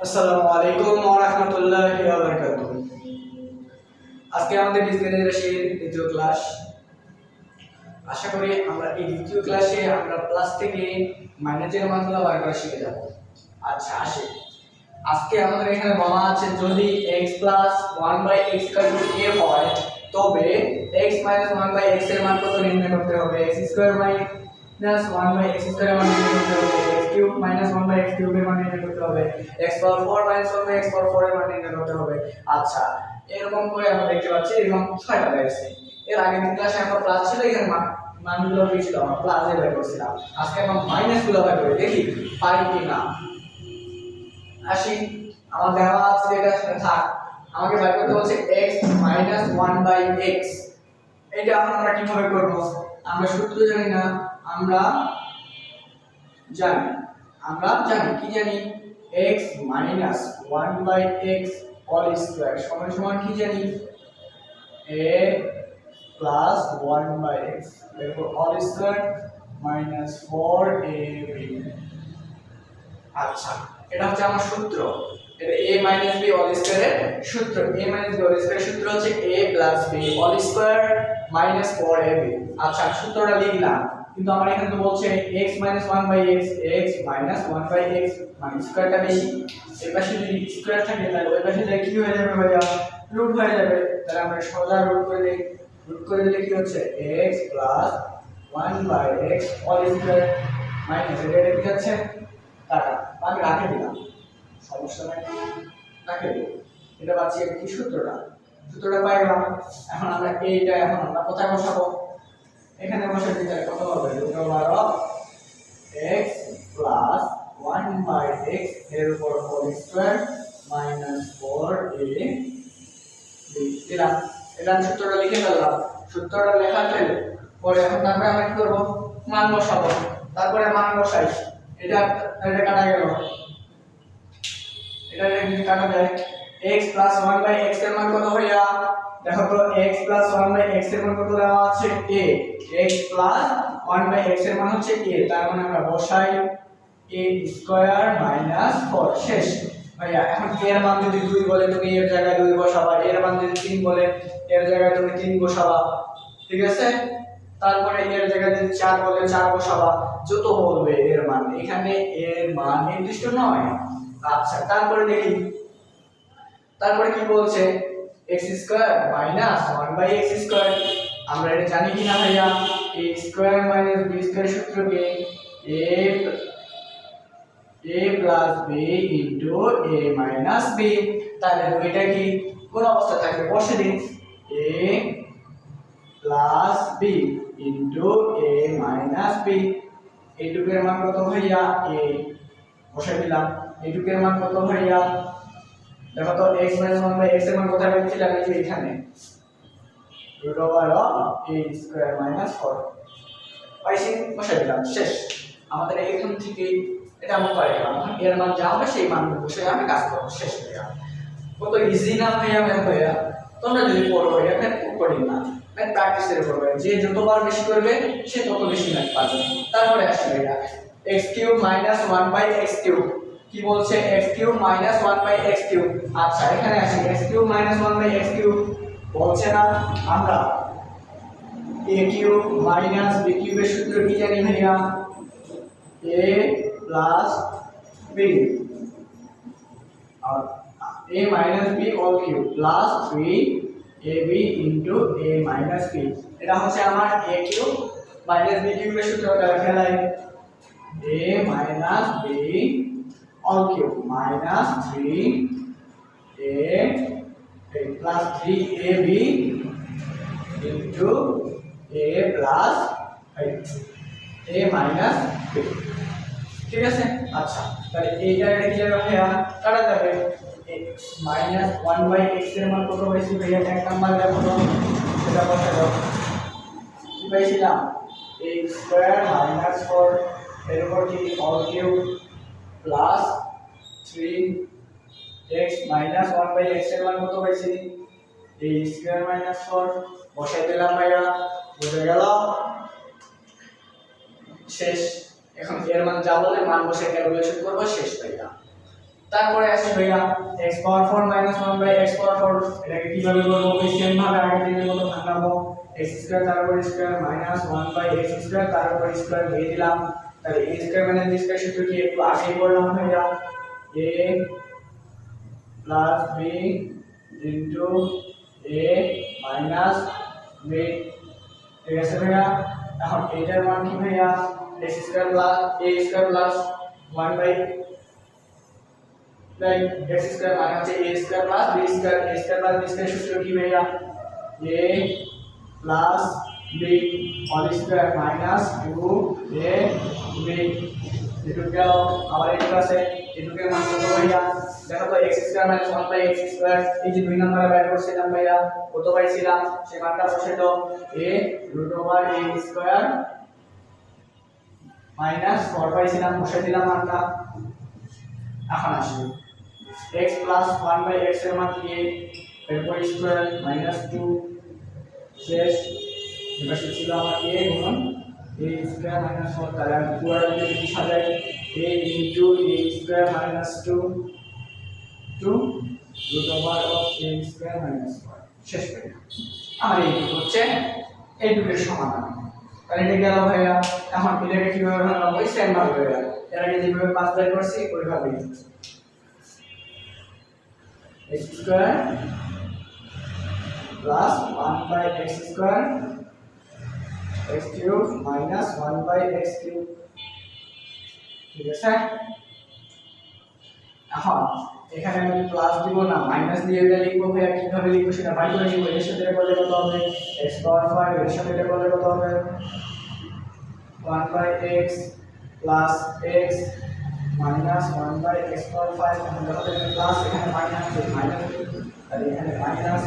আসসালামু আলাইকুম ওয়া রাহমাতুল্লাহি ওয়া বারাকাতুহু। আজকে আমাদের বীজগণিত রাশির দ্বিতীয় ক্লাস। আশা করি আমরা এই দ্বিতীয় ক্লাসে আমরা প্লাস থেকে মাইনাসের মানগুলো বার করা শিখে যাব। আচ্ছা আসি, আজকে আমাদের এখানে বলা আছে যদি x + 1/x = a হয় তবে x - 1/x এর মান কত নির্ণয় করতে হবে। x² - 1/x² এর মান নির্ণয় করতে হবে, x³ - 1/x³ এর মান নির্ণয় করতে হবে, x⁴ - 1/x⁴ এর মান নির্ণয় করতে হবে। আচ্ছা, এরকম করে আমরা দেখতে পাচ্ছি এরকম 6টা রয়েছে। এর আগের ক্লাসে আমরা প্লাস ছিল, এখানে মানগুলো দিয়েছিল আমরা প্লাসে বের করছিলাম। আজকে আমরা মাইনাসগুলো বের করে দেখি পারি কি না। আসি, আমার দেওয়া আছে এটা সাথে থাক, আমাকে বের করতে বলছে x - 1/x। এটা এখন আমরা কিভাবে করব? আমরা সূত্র জানি না, আমরা জানি কি জানি, x - 1/x হোল স্কয়ার সমান কি জানি, a plus 1/x therefore all square minus 4ab। আচ্ছা, এটা হচ্ছে আমার সূত্র। এটা a minus b all square এর সূত্র। a minus b all square এর সূত্র হচ্ছে a plus b all square minus 4ab। আচ্ছা, সূত্রটা লিখলাম, কিন্তু আমার এখানে তো বলছে x - 1/x, x - 1/x মানে স্কয়ারটা বেশি। এই পাশে যদি স্কয়ার থাকে তাহলে ওই পাশে কি হয়ে যাবে ভাইয়া? রুট হয়ে যাবে। তাহলে আমরা সোজা রুট করে দিলে কি হচ্ছে x + 1/x whole square minus এটা কি যাচ্ছে টাকা, আমি রাখে দিলাম, সমস্যা নাই, রাখে দিই। এটা পাচ্ছি কি সূত্রটা পাইলাম। এখন আমরা এখন আমরা কোথায় বসাবো? এখানে বসে দিলে কত হবে? x + 1/x এর উপর হোল স্কয়ার মাইনাস 4a দিলাম। এটা সূত্রটা লিখে ফেললাম। সূত্রটা লেখা ফেলে পরে এখন তারপরে আমরা কি করব? মান বসাবো। তারপরে মান বসাই, এটা কাটা গেল, এটা যদি কাটা যায় x + 1/x এর মান কত হইয়া? দেখো তো, x + 1/x এর মান কত দেওয়া আছে? a। x + 1/x এর মান হচ্ছে a, তার মানে আমরা বসাই a² - 4 শেষ। ভাইয়া এখন এর মান যদি 2 বলে তুমি এর জায়গায় 2 বসাবা, এর মান যদি 3 বলে এর জায়গায় তুমি 3 বসাবা, ঠিক আছে? তারপরে এর জায়গায় যদি 4 বলে 4 বসাবা, যত বলবে এর মান, এখানে এর মান নির্দিষ্ট নয়। আচ্ছা, তারপরে দেখি, তারপরে কি বলছে x² - 1/x²। আমরা এটা জানি কি না ভাইয়া? a² - b² সূত্রকে a plus b into a minus b। তাহলে দুইটা কি কোন অবস্থা থাকবে? বসে দিন, a plus b into a minus b। এইটুকের মান কত ভাইয়া? a বসে দিলাম। এইটুকের মান কত ভাইয়া? দেখো তো, x - 1/x এর মান কোথায় পেয়েছিলাম? এই যে এখানে, √a² - 4 পাইছি, বসে দিলাম, শেষ। আমাদের এখান থেকে এটা আমরা পারি না। এর মান যা হবে সেই মান বসে আমি কাজ করব, শেষ হয়ে যাবে। কত ইজি না ভাইয়া ম্যাথ ভাইয়া? তোমরা যদি পড়ো ভাইয়া, ম্যাথ খুব কঠিন না, ম্যাথ প্র্যাকটিসের উপর ভাই, যে যতবার বেশি করবে সে তত বেশি ম্যাথ পারবে। তারপরে আসি ভাইয়া x³ - 1/x³ কি বলছে? x³ - 1/x³। আচ্ছা, এখানে আসি, x³ - 1/x³ বলছে না, আমরা a³ - b³ এর সূত্র কি জানি ভাইয়া? a plus b और a minus b all cube plus 3ab into a minus b। এটা হচ্ছে আমার a cube minus b cube এর সূত্রটা ফেলাই, a minus b all cube minus 3a plus 3ab into a plus a minus b। ঠিক আছে? আচ্ছা, তাহলে এইটা কি যাবে ভাইয়া? কাটা যাবে। x - 1/x এর মান কত পাইছি ভাইয়া? এক নাম্বার দেখো তো, সেটা বসে দাও। কি পাইছিলাম? x² - 4 এর উপর কি whole cube plus 3x - 1/x এর মান কত পাইছি? a² - 4 বসাই দিলাম ভাইয়া, বুঝে গেল? শেষ। এখন এর মান যা বলে মান বসে ক্যালকুলেশন করব, শেষ ভাইয়া। তারপরে আসি ভাইয়া x পাওয়ার 4 1 বাই x পাওয়ার 4 এটাকে কিভাবে করব ওই সেম ভাবে আগের দিনের মতো ভাঙাবো x স্কয়ার তার উপর square minus 1 by x square তার উপর স্কয়ার দিয়ে দিলাম তাহলে a square minus b square সূত্র কি একটু আগে বললাম ভাইয়া a plus b into a minus b ঠিক আছে ভাইয়া এখন এটার মান কি ভাইয়া x square plus a square plus 1 by like x square মানে হচ্ছে a square plus b square a square plus b square সূত্র কি ভাইয়া a plus b whole square minus 2a b এটুকু গেল আবার এই ক্লাসে এটুকুর মান কত ভাইয়া দেখো তো x square minus 1 by x square এই যে 2 নম্বরে বের করছিলাম ভাইয়া কত পাইছিলাম সেই মানটা বসে দাও a root over a square minus 4 পাইছিলাম বসে দিলাম মানটা এখন আসি x plus 1 by x এর মান কি এরপর স্কয়ার মাইনাস 2 শেষ এবার ছিল আমার a গুণন a স্কয়ার মাইনাস 4 তাহলে আমি পুরোটা যদি কি সাজাই a into a square minus 2 root over of a square minus 4 শেষ করে আমার এই হচ্ছে এইটুকুর সমাধান তাহলে এটা গেল ভাইয়া এখন এটাকে কিভাবে বানাবো ওই সেম ভাবে ভাইয়া এর আগে যেভাবে 5 বের করছি ওইভাবেই x square plus 1 by x square x cube minus 1 by x cube ঠিক আছে এখন এখানে আমি প্লাস দিব না মাইনাস দিয়ে এটা লিখবো ভাইয়া কিভাবে লিখবো সেটা বাই করে নিব এর সাথে করলে কত হবে x পাওয়ার 5 এর সাথে করলে কত হবে 1 by x plus x minus 1 by x power 5 এখন দেখো এখানে প্লাস এখানে মাইনাস তাহলে এখানে minus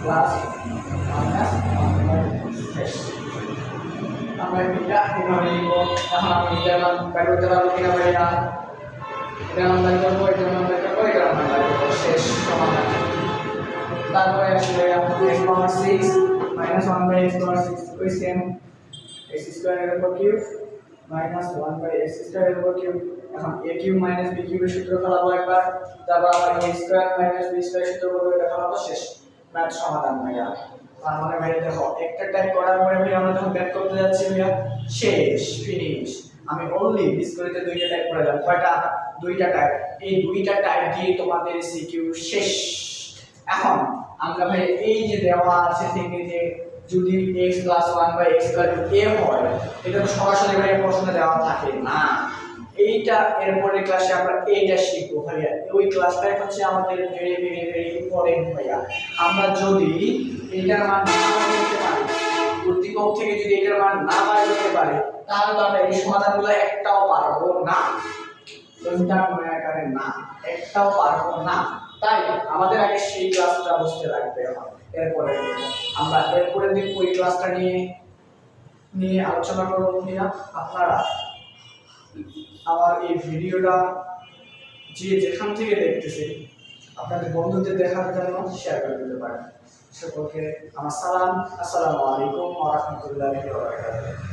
plus minus 1 by x আমরা এটা কিভাবে লিখব এখন আমি এটা মান বের করতে পারবো কিনা ভাইয়া এটা মান বের করব এটা মান বের করব এটা মান বের করব শেষ সমাধান তারপরে আসলে x power 6 minus 1 by x power 6 ওই সেম x square এর উপর cube minus 1 by x square এর উপর কিউব এখন a কিউব minus b কিউবের সূত্র ফেলাবো একবার তারপর আবার a square minus b square সূত্র বলবো এটা ফেলাবো শেষ ম্যাথ সমাধান ভাইয়া তার মানে ভাই দেখো একটা টাইপ করার পরে ভাই আমরা যখন ব্যাক করতে যাচ্ছি ভাইয়া শেষ ফিনিশ আমি অনলি বিস্কুটে দুইটা টাইপ করে দিলাম কয়টা দুইটা টাইপ এই দুইটা টাইপ দিয়ে তোমাদের সিকিউ শেষ এখন আমরা ভাই এই যে দেওয়া আছে থেকে যে যদি x plus 1 by x square a হয় এটা তো সরাসরি ভাই প্রশ্নে দেওয়া থাকে না এইটা এরপরের ক্লাসে আমরা এইটা শিখব ভাইয়া ওই ক্লাসটাই হচ্ছে আমাদের ভেরি ভেরি ভেরি ইম্পর্টেন্ট ভাইয়া আমরা যদি এইটার মান না বের করতে পারি উদ্দীপক থেকে যদি এটার মান না বের করতে পারি তাহলে তো আমরা এই সমাধানগুলো একটাও পারবো না কোনটা মনে আকারে না একটাও পারবো না তাই আমাদের আগে সেই ক্লাসটা বুঝতে লাগবে এরপরে আমরা এরপরের দিন ওই ক্লাসটা নিয়ে আলোচনা করব ভাইয়া আপনারা আমার এই ভিডিওটা যে যেখান থেকে দেখতেছে আপনাদের বন্ধুদের দেখার জন্য শেয়ার করে দিতে পারেন সকলকে আমার সালাম আসসালামু আলাইকুম ওয়া রাহমাতুল্লাহি ওয়া বারাকাতুহু